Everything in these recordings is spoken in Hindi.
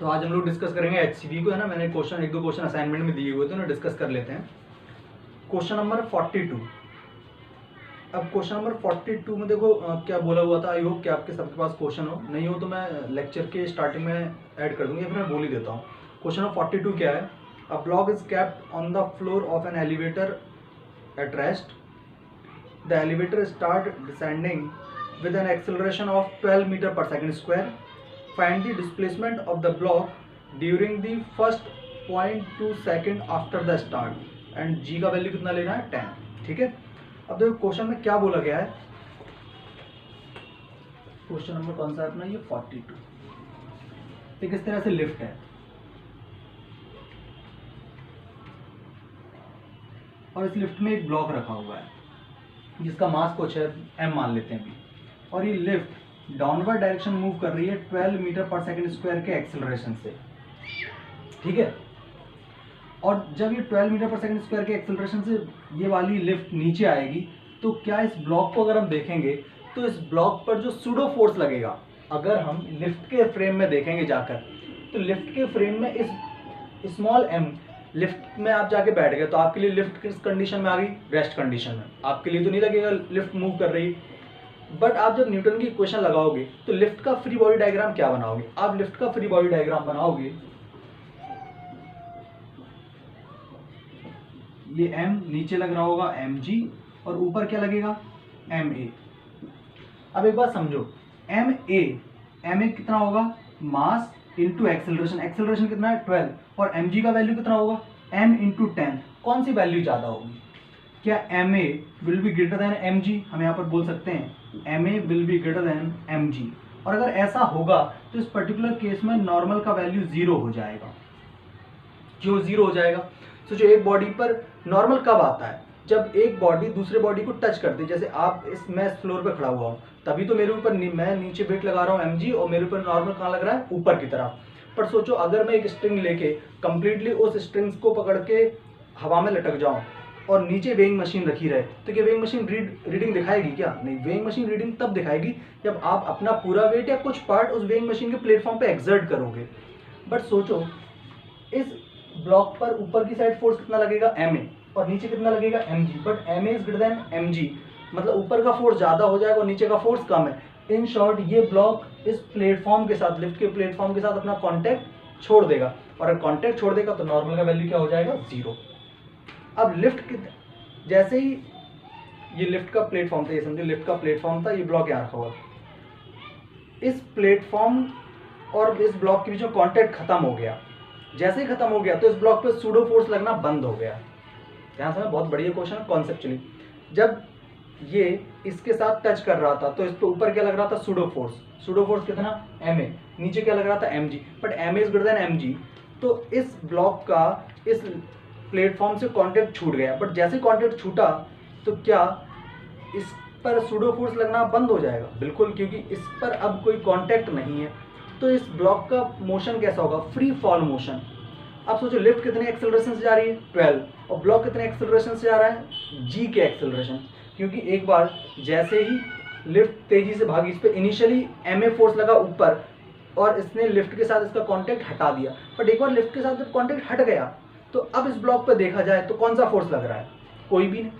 तो आज हम लोग डिस्कस करेंगे HCV को, है ना। मैंने क्वेश्चन एक दो क्वेश्चन असाइनमेंट में दिए हुए थे, उन्हें डिस्कस कर लेते हैं। Question number 42। अब क्वेश्चन नंबर 42 में देखो क्या बोला हुआ था। आई होप कि आपके सबके पास क्वेश्चन हो, नहीं हो तो मैं लेक्चर के स्टार्टिंग में ऐड कर दूंगी या फिर मैं बोल ही देता हूँ। क्वेश्चन नंबर 42 क्या है? A block is kept on the floor of an elevator at rest. The elevator start descending with an acceleration of 12 meter per second square. Find the displacement of the block during the first 0.2 second after the start. And g का वैल्यू कितना लेना है? 10। ठीक है। अब देखो क्वेश्चन में क्या बोला गया है। क्वेश्चन नंबर कौन सा है अपना? ये 42। एक इस तरह से लिफ्ट है और इस लिफ्ट में एक ब्लॉक रखा हुआ है जिसका मास कुछ है m मान लेते हैं अभी, और ये लिफ्ट डाउनवर्ड डायरेक्शन मूव कर रही है 12 मीटर पर सेकंड स्क्वायर के एक्सेलरेशन से। ठीक है। और जब ये 12 मीटर पर सेकंड स्क्वायर के एक्सेलरेशन से ये वाली लिफ्ट नीचे आएगी तो क्या इस ब्लॉक को अगर हम देखेंगे तो इस ब्लॉक पर जो सूडो फोर्स लगेगा, अगर हम लिफ्ट के फ्रेम में देखेंगे जाकर, तो लिफ्ट के फ्रेम में इस स्मॉल m लिफ्ट में आप जाके बैठ गए तो आपके लिए लिफ्ट किस कंडीशन में आ गई? रेस्ट कंडीशन में। आपके लिए तो नहीं लगेगा लिफ्ट मूव कर रही, बट आप जब न्यूटन की इक्वेशन लगाओगे तो लिफ्ट का फ्री बॉडी डायग्राम क्या बनाओगे? आप लिफ्ट का फ्री बॉडी डायग्राम बनाओगे, ये m नीचे लग रहा होगा mg और ऊपर क्या लगेगा? ma। अब एक बात समझो, ma कितना होगा? Mass into acceleration. एक्सेलरेशन कितना है? 12। और mg का वैल्यू कितना होगा? m into 10। कौन सी वैल्यू ज्यादा होगी? क्या ma will be greater than mg? हम यहाँ पर बोल सकते हैं ma will be greater than mg। और अगर ऐसा होगा तो इस पर्टिकुलर केस में नॉर्मल का वैल्यू 0 हो जाएगा। क्यों 0 हो जाएगा? तो जो एक बॉडी पर नॉर्मल कब आता है? जब एक बॉडी दूसरे बॉडी को टच करती है। जैसे मैं इस फ्लोर पे खड़ा हुआ हूँ, तभी तो मेरे ऊपर मैं नीचे वेट लगा रहा हूँ mg और मेरे ऊपर नॉर्मल कहाँ लग रहा है? ऊपर की तरफ। पर सोचो अगर मैं एक स्ट्रिंग लेके कंप्लीटली उस स्ट्रिंग्स को पकड़ के हवा में लटक जाऊं और नीचे वेइंग मशीन रखी रहे, तो क्या वेइंग मशीन रीडिंग दिखाएगी? क्या नहीं। वेइंग मशीन रीडिंग तब दिखाएगी जब आप अपना पूरा वेट या कुछ पार्ट उस वेइंग मशीन के प्लेटफॉर्म पे एक्सर्ट करोगे। बट सोचो इस ब्लॉक पर ऊपर की साइड फोर्स कितना लगेगा? ma, और नीचे कितना लगेगा? mg। But ma is greater than mg, मतलब ऊपर का फोर्स ज्यादा हो जाएगा और नीचे का फोर्स कम है। इन शॉर्ट ये ब्लॉक इस प्लेटफॉर्म के साथ, लिफ्ट के प्लेटफॉर्म के साथ अपना कांटेक्ट छोड़ देगा, और अगर कांटेक्ट छोड़ देगा तो नॉर्मल का वैल्यू क्या हो जाएगा? 0। अब लिफ्ट जैसे ही ये लिफ्ट का प्लेटफॉर्म था, ये समझो लिफ्ट का प्लेटफॉर्म था, ये ब्लॉक यहाँ रखा हुआ, इस प्लेटफॉर्म और इस ब्लॉक के बीच में कांटेक्ट खत्म हो गया। जैसे ही खत्म हो गया तो इस ब्लॉक पे सूडो फोर्स लगना बंद हो गया। ध्यान से, बहुत बढ़िया क्वेश्चन है कॉन्सेप्चुअली। जब ये इसके साथ टच कर रहा था तो इस पे ऊपर क्या लग रहा था? Pseudo force. सूडो फोर्स कितना? ma। नीचे क्या लग रहा था? mg। But ma is greater than mg, तो इस ब्लॉक का इस प्लेटफॉर्म से कांटेक्ट छूट गया। बट जैसे कांटेक्ट छूटा तो क्या इस पर सूडो फोर्स लगना बंद हो जाएगा? बिल्कुल, क्योंकि इस पर अब कोई कांटेक्ट नहीं है। तो इस ब्लॉक का मोशन कैसा होगा? Free fall motion. अब सोचो लिफ्ट कितने एक्सेलरेशन से जा रही है? 12। और ब्लॉक कितने एक्सेलरेशन से जा रहा है? g के एक्सेलरेशन। क्योंकि एक बार जैसे ही लिफ्ट तेजी से भागी, इस पर इनिशियली ma फोर्स लगा ऊपर और इसने लिफ्ट के साथ इसका कांटेक्ट हटा दिया। बट एक बार लिफ्ट के साथ जब कांटेक्ट हट गया तो अब इस ब्लॉक पर देखा जाए तो कौन सा फोर्स लग रहा है? कोई भी नहीं।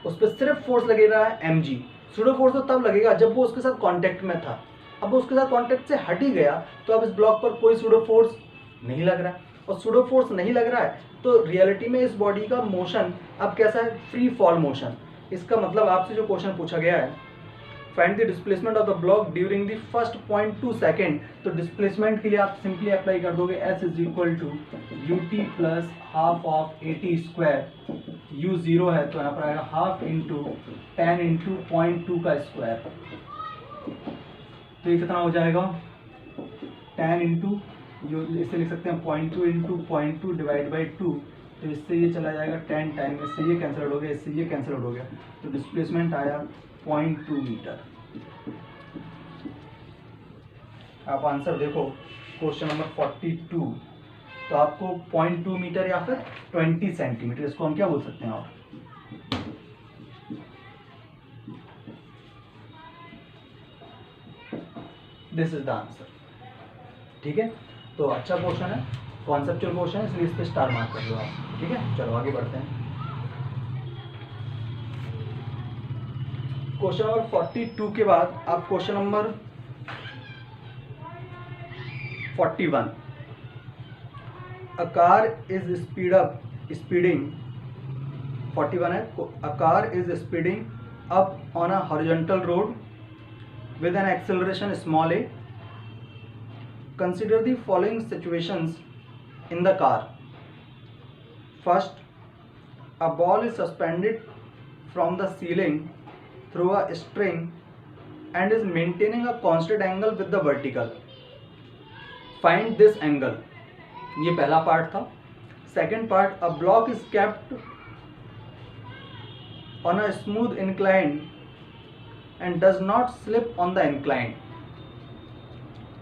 उस पर सिर्फ फोर्स लगेगा mg। सूडो फोर्स तो तब लगेगा जब वो उसके साथ कांटेक्ट में था। अब वो उसके साथ कांटेक्ट से हट ही गया तो अब इस ब्लॉक पर कोई सूडो फोर्स नहीं लग रहा है, और सूडो फोर्स नहीं लग रहा है तो रियलिटी में इस बॉडी का मोशन अब कैसा है? Free fall motion. इसका मतलब आपसे जो क्वेश्चन पूछा गया है, find the displacement of the block during the first 0.2 second, तो डिस्प्लेसमेंट के लिए आप सिंपली अप्लाई कर दोगे s is equal to ut plus half of 80 square. u 0 है तो यहाँ पर आएगा हाफ इंटू 10 इंटू 0.2 का स्क्वायर। तो ये कितना हो जाएगा? 10 इंटू, इसे लिख सकते हैं 0.2 इंटू 0.2 डिवाइड बाई 2। तो इससे ये चला जाएगा 10 टाइम, इससे ये कैंसिल हो गया, इससे ये कैंसिल हो गया, तो डिस्प्लेसमेंट आया 0.2 मीटर। आप आंसर देखो क्वेश्चन नंबर 42, तो आपको 0.2 मीटर या फिर 20 सेंटीमीटर, इसको हम क्या बोल सकते हैं? और दिस इज द आंसर। ठीक है, तो अच्छा क्वेश्चन है, कॉन्सेप्चुअल क्वेश्चन है, इसलिए इस पर स्टार मार्क कर लो आप। ठीक है, चलो आगे बढ़ते हैं। क्वेश्चन नंबर 42 के बाद आप question number 41, a car is speeding 41 है, a car is speeding up on a horizontal road with an acceleration small a. Consider the following situations in the car. First, a ball is suspended from the ceiling through a string and is maintaining a constant angle with the vertical. Find this angle. ये पहला पार्ट था। Second part, a block is kept on a smooth incline and does not slip on the incline.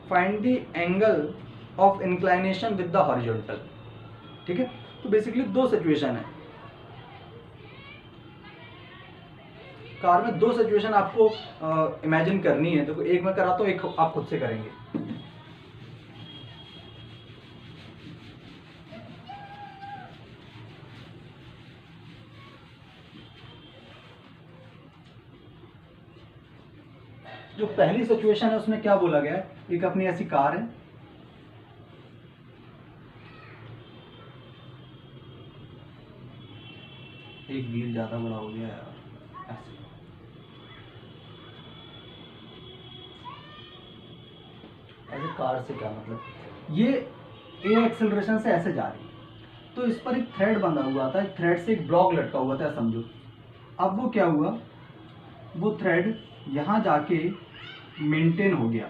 Find the angle of inclination with the horizontal. ठीक है, तो बेसिकली दो सिचुएशन है कार में, दो सिचुएशन आपको इमेजिन करनी है। तो एक मैं कराता हूँ, एक आप खुद से करेंगे। जो पहली सिचुएशन है उसमें क्या बोला गया है, एक अपनी ऐसी कार है, एक व्हील ज्यादा बड़ा हो गया यार, ऐसे कार से क्या मतलब, ये ए एक्सेलरेशन से ऐसे जा रही है, तो इस पर एक थ्रेड बंधा हुआ था, एक थ्रेड से एक ब्लॉक लटका हुआ था समझो। अब वो क्या हुआ, वो थ्रेड यहाँ जाके मेंटेन हो गया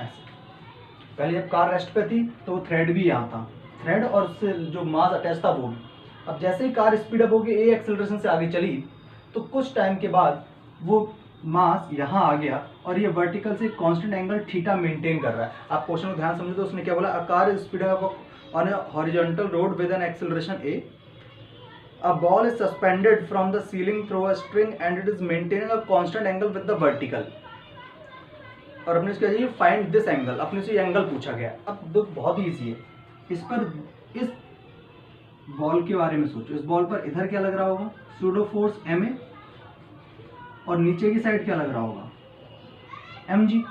ऐसे। पहले जब कार रेस्ट पे थी तो वो थ्रेड भी यहाँ था, थ्रेड और से जो मास अटैच था वो भी। अब जैसे ही कार स्पीड अप होगी, ए एक्सेलरेशन से आगे चली, तो कुछ टाइम के बाद वो मास यहाँ आ गया और ये वर्टिकल से कांस्टेंट एंगल थीटा मेंटेन कर रहा है। आप क्वेश्चन को ध्यान समझो तो उसने क्या बोला, a car is speed up on a horizontal road with an acceleration A, a ball is suspended from the ceiling through a string and it is maintaining a constant angle with the vertical. और अपने इसका ये फाइंड दिस एंगल, अपने से एंगल पूछा गया। अब बहुत ही ईजी है, इस पर इस बॉल के बारे में सोचो, इस बॉल पर इधर क्या लग रहा होगा, सूडो फोर्स ma, और नीचे की साइड क्या लग रहा होगा, mg,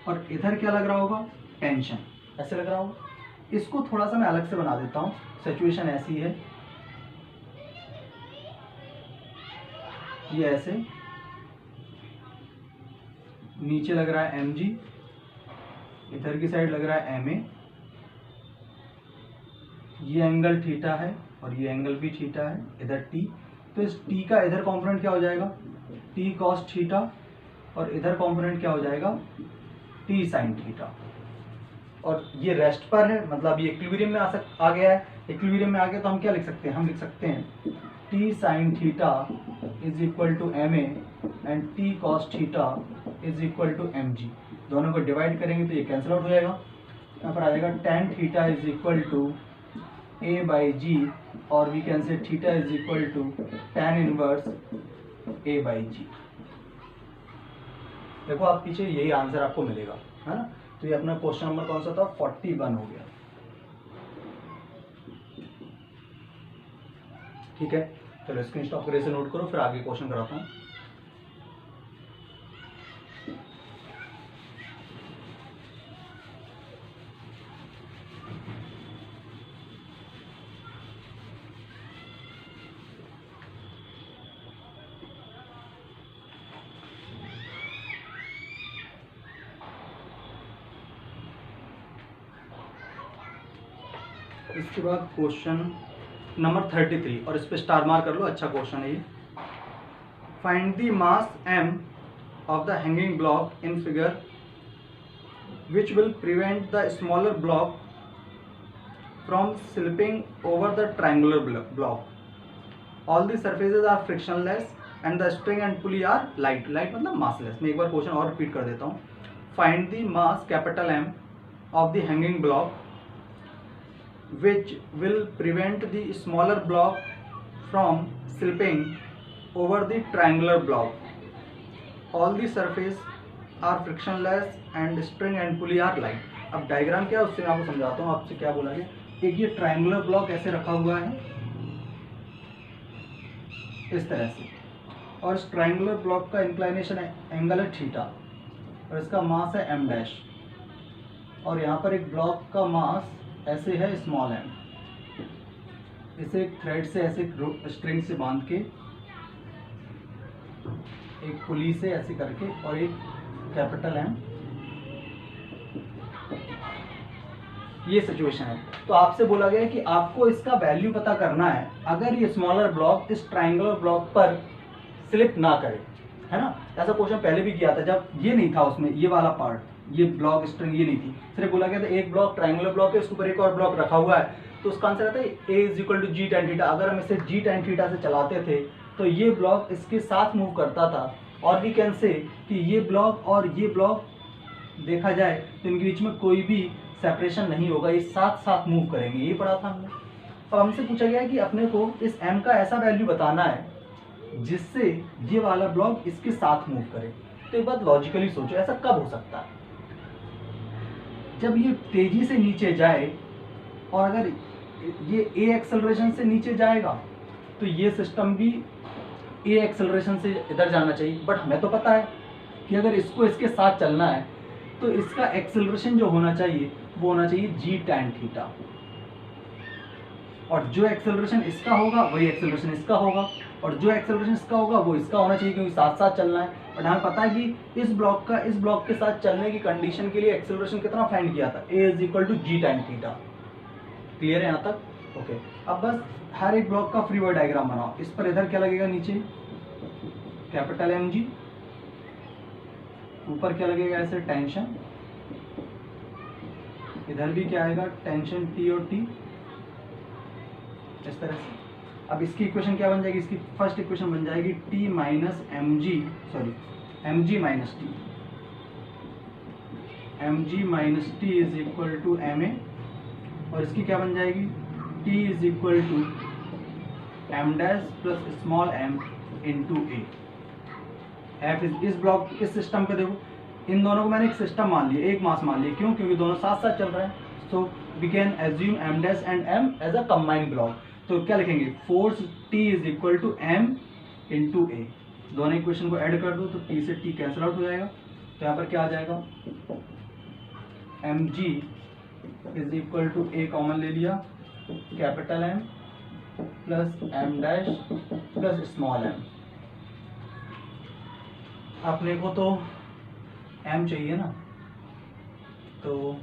और इधर क्या लग रहा होगा, टेंशन, ऐसे लग रहा होगा। इसको थोड़ा सा मैं अलग से बना देता हूं, सिचुएशन ऐसी है, ये ऐसे नीचे लग रहा है mg, इधर की साइड लग रहा है ma, ये एंगल थीटा है और ये एंगल भी थीटा है, इधर t, तो इस t का इधर कंपोनेंट क्या हो जाएगा, t cos थीटा, और इधर कंपोनेंट क्या हो जाएगा, t sin थीटा। और ये रेस्ट पर है, मतलब ये इक्विलिब्रियम में आ गया है। इक्विलिब्रियम में आ गया तो हम क्या लिख सकते हैं, हम लिख सकते हैं t sin theta is equal to ma and t cos theta is equal to mg। दोनों को डिवाइड करेंगे तो ये कैंसिल आउट हो जाएगा, यहाँ पर आ जाएगा tan theta is equal to a by g, और we can say theta is equal to tan inverse a by g. देखो आप पीछे यही आंसर आपको मिलेगा, है ना। तो ये अपना क्वेश्चन नंबर कौन सा था, 41 हो गया। ठीक है, चलो स्क्रीन शॉट करके नोट करो, फिर आगे क्वेश्चन कराता हूँ। इसके बाद क्वेश्चन नंबर 33, और इस पे स्टार मार्क कर लो, अच्छा क्वेश्चन है ये। Find the mass m of the hanging block in figure which will prevent the smaller block from slipping over the triangular block. All the surfaces are frictionless and the string and pulley are light. Light मतलब मासलेस। मैं एक बार क्वेश्चन और रिपीट कर देता हूँ। Find the mass capital M of the hanging block which will prevent the smaller block from slipping over the triangular block. All the surface are frictionless and spring and pulley are light. अब डायग्राम क्या है उससे मैं आपको समझाता हूँ। आपसे क्या बोला गया, एक ये ट्रायंगुलर ब्लॉक ऐसे रखा हुआ है इस तरह से, और इस ट्रायंगुलर ब्लॉक का इंक्लाइनेशन एंगल है थीटा, और इसका मास है m डैश, और यहाँ पर एक ब्लॉक का मास ऐसे है स्मॉल m। इसे एक थ्रेड से ऐसे स्ट्रिंग से बांध के, एक पुली से ऐसे करके, और एक कैपिटल M, ये सिचुएशन है। तो आपसे बोला गया है कि आपको इसका वैल्यू पता करना है अगर ये स्मॉलर ब्लॉक इस ट्रायंगुलर ब्लॉक पर स्लिप ना करे, है ना। ऐसा क्वेश्चन पहले भी किया था जब ये नहीं था, उसमें ये वाला पार्ट, ये ब्लॉक स्ट्रिंग ये नहीं थी, सिर्फ बोला गया था एक ब्लॉक ट्रायंगुलर ब्लॉक है, उसके ऊपर एक और ब्लॉक रखा हुआ है, तो उसका आंसर आता है a is equal to g tan theta. अगर हम इसे जी टेन थीटा से चलाते थे तो ये ब्लॉक इसके साथ मूव करता था, और वी कैन से कि ये ब्लॉक और ये ब्लॉक देखा जाए तो इनके बीच में कोई भी सेपरेशन नहीं होगा, ये साथ साथ मूव करेंगे, ये पढ़ा था हमने। अब हमसे पूछा गया है कि अपने को इस m का ऐसा वैल्यू बताना है जिससे ये वाला ब्लॉक इसके साथ मूव करे। तो एक बात लॉजिकली सोचो, ऐसा कब हो सकता है, जब ये तेजी से नीचे जाए, और अगर ये a एक्सेलरेशन से नीचे जाएगा तो ये सिस्टम भी a एक्सेलरेशन से इधर जाना चाहिए। बट हमें तो पता है कि अगर इसको इसके साथ चलना है तो इसका एक्सेलरेशन जो होना चाहिए वो होना चाहिए जी टैन थीटा, और जो एक्सेलरेशन इसका होगा वही एक्सेलरेशन इसका होगा, और जो एक्सेलरेशन इसका होगा वो इसका होना चाहिए, क्योंकि साथ साथ चलना है। बट हमें पता है कि इस ब्लॉक का इस ब्लॉक के साथ चलने की कंडीशन के लिए एक्सेलरेशन कितना फाइंड किया था, a is equal to g tan theta. Clear है यहाँ तक? ओके। अब बस हर एक ब्लॉक का फ्री बॉडी डायग्राम बनाओ। इस पर इधर क्या लगेगा, नीचे कैपिटल एम जी, ऊपर क्या लगेगा ऐसे टेंशन, इधर भी क्या आएगा टेंशन टी और टी, इस तरह से। अब इसकी इक्वेशन क्या बन जाएगी, इसकी फर्स्ट इक्वेशन बन जाएगी T minus M G, sorry M G minus T, M G minus T is equal to M A, और इसकी क्या बन जाएगी T is equal to M dash plus small M into A. F इस ब्लॉक इस सिस्टम पे देखो, इन दोनों को मैंने एक सिस्टम मान लिया, एक मास मान लिया, क्यों, क्योंकि दोनों साथ साथ चल रहे हैं। So we can assume M dash and M as a combined block. तो क्या लिखेंगे, force T is equal to M into a. दोनों इक्वेशन को ऐड कर दो तो टी से टी कैंसिल आउट हो जाएगा, तो यहाँ पर क्या आ जाएगा M G is equal to A common ले लिया, capital M plus M dash plus small M. अपने को तो m चाहिए ना, तो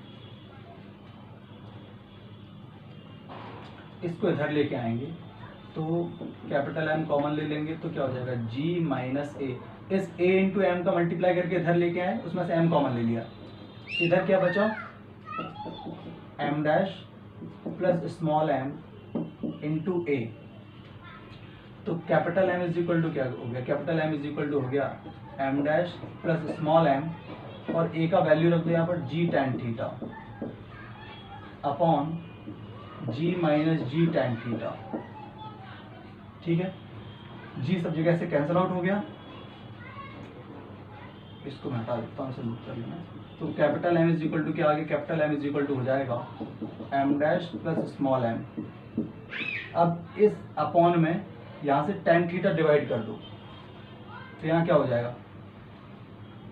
इसको इधर लेके आएंगे, तो कैपिटल M कॉमन ले लेंगे, तो क्या हो जाएगा g माइनस ए। इस a इंटू एम का मल्टीप्लाई करके इधर लेके आए, उसमें से m कॉमन ले लिया, इधर क्या बचा m dash plus small m into a. तो capital M is equal to क्या हो गया, capital M is equal to हो गया m dash plus small m, और a का वैल्यू रख दो यहाँ पर g tan theta upon g minus g tan theta. ठीक है, g सब जगह से कैंसिल आउट हो गया, इसको मैं हटा देता हूँ, इसे लूप कर लेना। तो capital M is equal to क्या आ गया, capital M is equal to हो जाएगा m dash plus small m। अब इस अपॉन में यहाँ से टैन थीटा डिवाइड कर दो, तो यहाँ क्या हो जाएगा,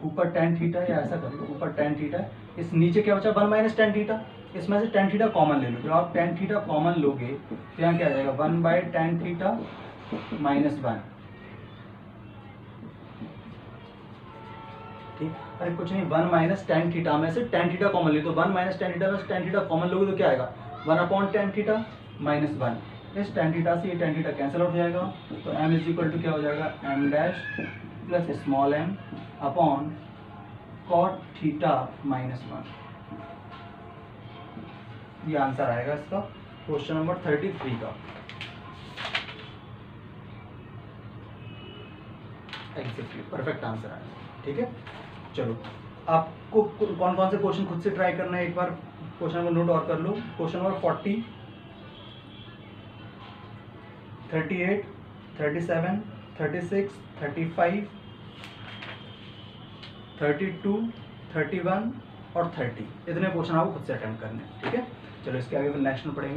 ऊपर टैन थीटा, या ऐसा कर लो ऊपर टैन थीटा, इस नीचे क्या बचा 1 माइनस टैन थीटा, इसमें से टैन थीटा कॉमन ले लो। जब आप टैन थीटा कॉमन लोगे तो यहाँ क्या आ जाएगा 1 बाई टैन थीटा माइनस 1। ठीक, अरे कुछ नहीं, 1 माइनस टैन थीटा में से टैन थीटा कॉमन ले, तो 1 माइनस टैन थीटा में से टैन थीटा कॉमन लोगे तो क्या आएगा 1 अपॉन टैन थीटा माइनस 1। इस टैन थीटा से ये टैन थीटा कैंसिल आउट हो जाएगा, तो m इज इक्वल टू क्या हो जाएगा m dash plus small m upon cot theta minus 1। ये आंसर आएगा इसका क्वेश्चन नंबर 33 का। एग्जैक्टली परफेक्ट आंसर आएगा। ठीक है, चलो आपको कौन कौन से क्वेश्चन खुद से ट्राई करना है, एक बार क्वेश्चन को नोट और कर लो। क्वेश्चन नंबर 40, 38, 37, 36, 35, 32, 31 और 30, इतने क्वेश्चन आपको खुद से अटेम्प्ट करने हैं। ठीक है, चलो इसके आगे फिर नेक्स्ट में पढ़ेंगे।